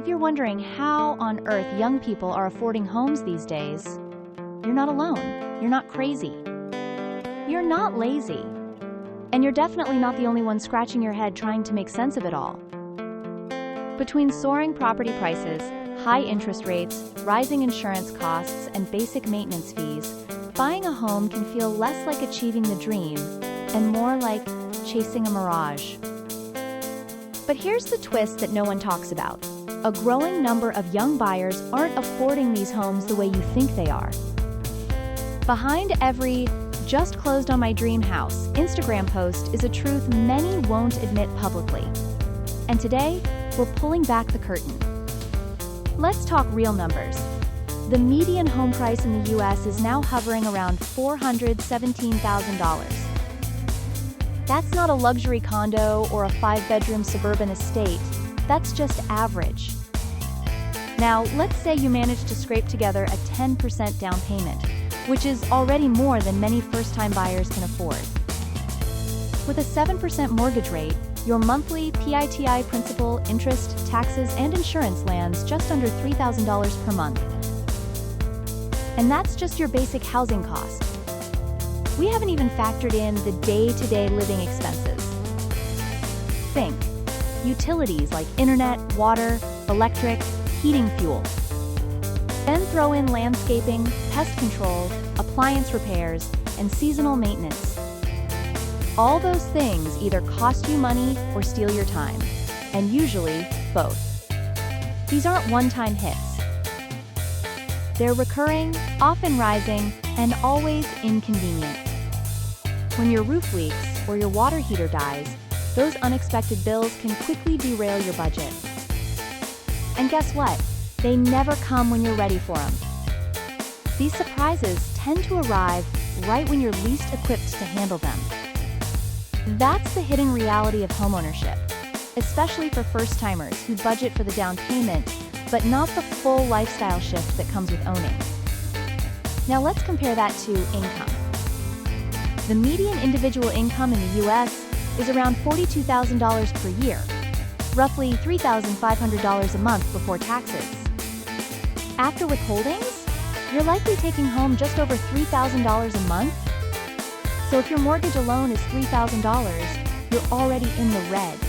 If you're wondering how on earth young people are affording homes these days, you're not alone. You're not crazy. You're not lazy. And you're definitely not the only one scratching your head trying to make sense of it all. Between soaring property prices, high interest rates, rising insurance costs, and basic maintenance fees, buying a home can feel less like achieving the dream and more like chasing a mirage. But here's the twist that no one talks about. A growing number of young buyers aren't affording these homes the way you think they are. Behind every "just closed on my dream house" Instagram post is a truth many won't admit publicly. And today, we're pulling back the curtain. Let's talk real numbers. The median home price in the US is now hovering around $417,000. That's not a luxury condo or a 5-bedroom suburban estate. That's just average. Now, let's say you manage to scrape together a 10% down payment, which is already more than many first-time buyers can afford. With a 7% mortgage rate, your monthly PITI principal, interest, taxes, and insurance lands just under $3,000 per month. And that's just your basic housing cost. We haven't even factored in the day-to-day living expenses. Think utilities like internet, water, electric, heating fuel. Then throw in landscaping, pest control, appliance repairs, and seasonal maintenance. All those things either cost you money or steal your time, and usually both. These aren't one-time hits. They're recurring, often rising, and always inconvenient. When your roof leaks or your water heater dies, those unexpected bills can quickly derail your budget. And guess what? They never come when you're ready for them. These surprises tend to arrive right when you're least equipped to handle them. That's the hidden reality of homeownership, especially for first-timers who budget for the down payment, but not the full lifestyle shift that comes with owning. Now let's compare that to income. The median individual income in the US is around $42,000 per year, roughly $3,500 a month before taxes. After withholdings, you're likely taking home just over $3,000 a month. So if your mortgage alone is $3,000, you're already in the red.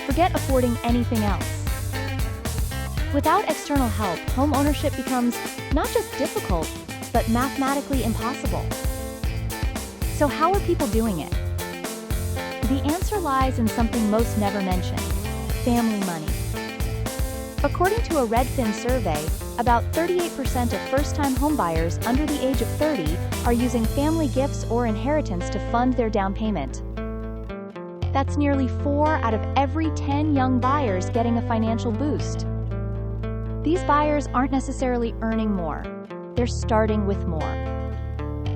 Forget affording anything else. Without external help, home ownership becomes not just difficult, but mathematically impossible. So how are people doing it? The answer lies in something most never mention: family money. According to a Redfin survey, about 38% of first-time homebuyers under the age of 30 are using family gifts or inheritance to fund their down payment. That's nearly 4 out of every 10 young buyers getting a financial boost. These buyers aren't necessarily earning more. They're starting with more.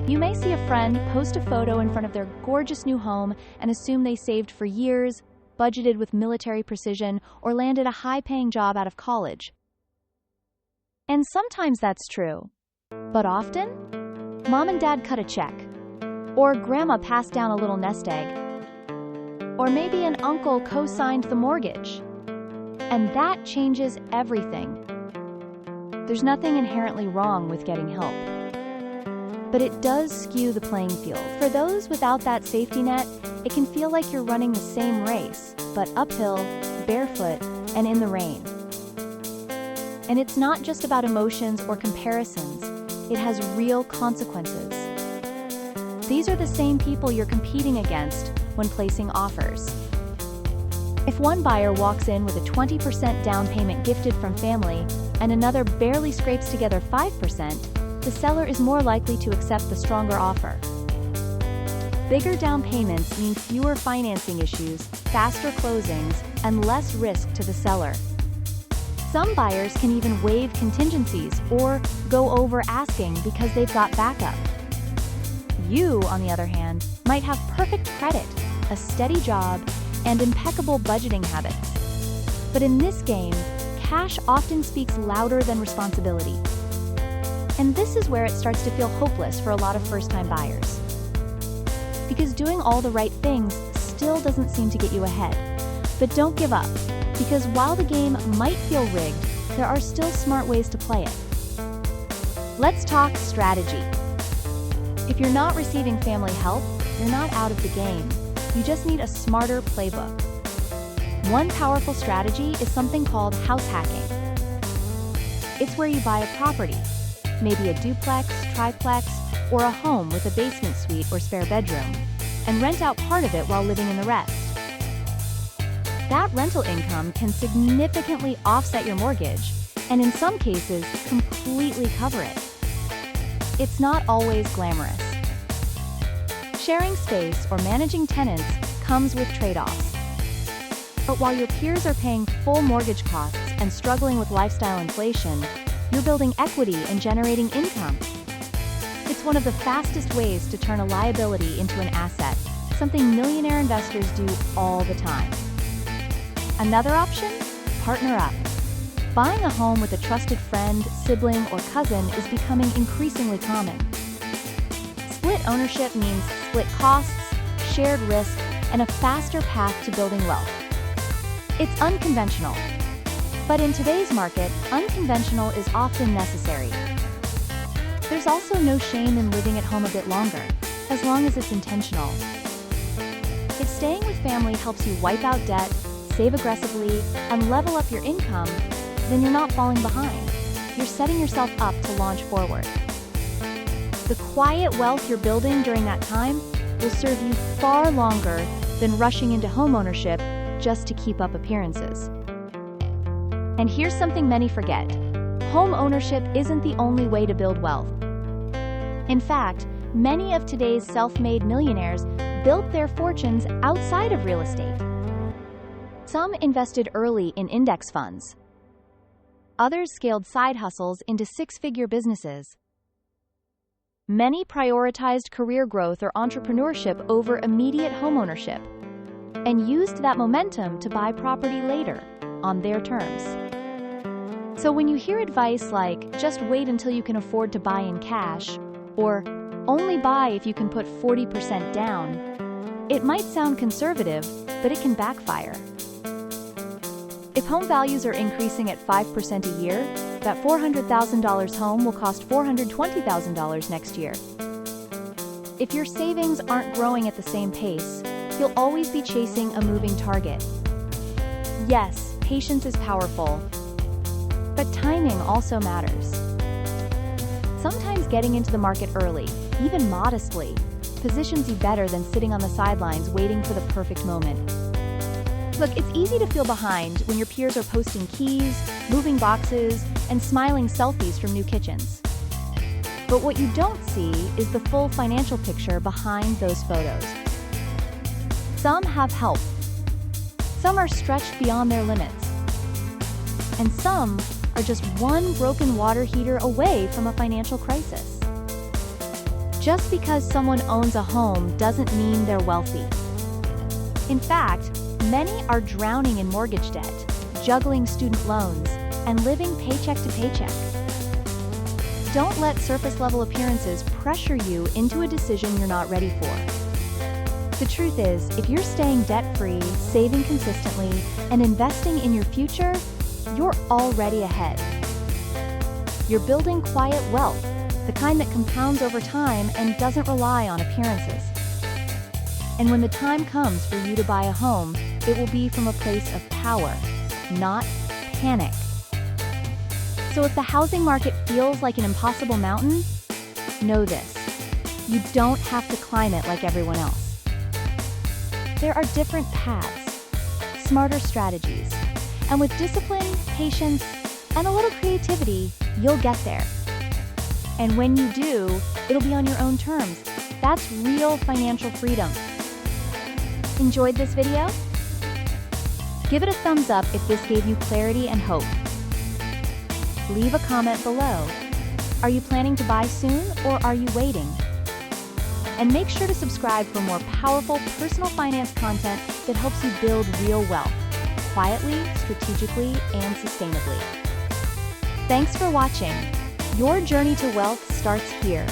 You may see a friend post a photo in front of their gorgeous new home and assume they saved for years, budgeted with military precision, or landed a high-paying job out of college. And sometimes that's true. But often, mom and dad cut a check, or grandma passed down a little nest egg, or maybe an uncle co-signed the mortgage. And that changes everything. There's nothing inherently wrong with getting help. But it does skew the playing field. For those without that safety net, it can feel like you're running the same race, but uphill, barefoot, and in the rain. And it's not just about emotions or comparisons. It has real consequences. These are the same people you're competing against when placing offers. If one buyer walks in with a 20% down payment gifted from family, and another barely scrapes together 5%, the seller is more likely to accept the stronger offer. Bigger down payments mean fewer financing issues, faster closings, and less risk to the seller. Some buyers can even waive contingencies or go over asking because they've got backup. You, on the other hand, might have perfect credit, a steady job, and impeccable budgeting habits. But in this game, cash often speaks louder than responsibility. And this is where it starts to feel hopeless for a lot of first-time buyers. Because doing all the right things still doesn't seem to get you ahead. But don't give up, because while the game might feel rigged, there are still smart ways to play it. Let's talk strategy. If you're not receiving family help, you're not out of the game. You just need a smarter playbook. One powerful strategy is something called house hacking. It's where you buy a property, maybe a duplex, triplex, or a home with a basement suite or spare bedroom, and rent out part of it while living in the rest. That rental income can significantly offset your mortgage, and in some cases, completely cover it. It's not always glamorous. Sharing space or managing tenants comes with trade-offs. But while your peers are paying full mortgage costs and struggling with lifestyle inflation, you're building equity and generating income. It's one of the fastest ways to turn a liability into an asset, something millionaire investors do all the time. Another option? Partner up. Buying a home with a trusted friend, sibling, or cousin is becoming increasingly common. Split ownership means split costs, shared risk, and a faster path to building wealth. It's unconventional. But in today's market, unconventional is often necessary. There's also no shame in living at home a bit longer, as long as it's intentional. If staying with family helps you wipe out debt, save aggressively, and level up your income, then you're not falling behind. You're setting yourself up to launch forward. The quiet wealth you're building during that time will serve you far longer than rushing into homeownership just to keep up appearances. And here's something many forget. Home ownership isn't the only way to build wealth. In fact, many of today's self-made millionaires built their fortunes outside of real estate. Some invested early in index funds. Others scaled side hustles into six-figure businesses. Many prioritized career growth or entrepreneurship over immediate homeownership, and used that momentum to buy property later, on their terms. So when you hear advice like, just wait until you can afford to buy in cash, or only buy if you can put 40% down, it might sound conservative, but it can backfire. If home values are increasing at 5% a year, that $400,000 home will cost $420,000 next year. If your savings aren't growing at the same pace, you'll always be chasing a moving target. Yes, patience is powerful, but timing also matters. Sometimes getting into the market early, even modestly, positions you better than sitting on the sidelines waiting for the perfect moment. Look, it's easy to feel behind when your peers are posting keys, moving boxes, and smiling selfies from new kitchens. But what you don't see is the full financial picture behind those photos. Some have help. Some are stretched beyond their limits. And some are just one broken water heater away from a financial crisis. Just because someone owns a home doesn't mean they're wealthy. In fact, many are drowning in mortgage debt, juggling student loans, and living paycheck to paycheck. Don't let surface-level appearances pressure you into a decision you're not ready for. The truth is, if you're staying debt-free, saving consistently, and investing in your future, you're already ahead. You're building quiet wealth, the kind that compounds over time and doesn't rely on appearances. And when the time comes for you to buy a home, it will be from a place of power, not panic. So if the housing market feels like an impossible mountain, know this: you don't have to climb it like everyone else. There are different paths, smarter strategies, and with discipline, patience, and a little creativity, you'll get there. And when you do, it'll be on your own terms. That's real financial freedom. Enjoyed this video? Give it a thumbs up if this gave you clarity and hope. Leave a comment below. Are you planning to buy soon, or are you waiting? And make sure to subscribe for more powerful personal finance content that helps you build real wealth, quietly, strategically, and sustainably. Thanks for watching. Your journey to wealth starts here.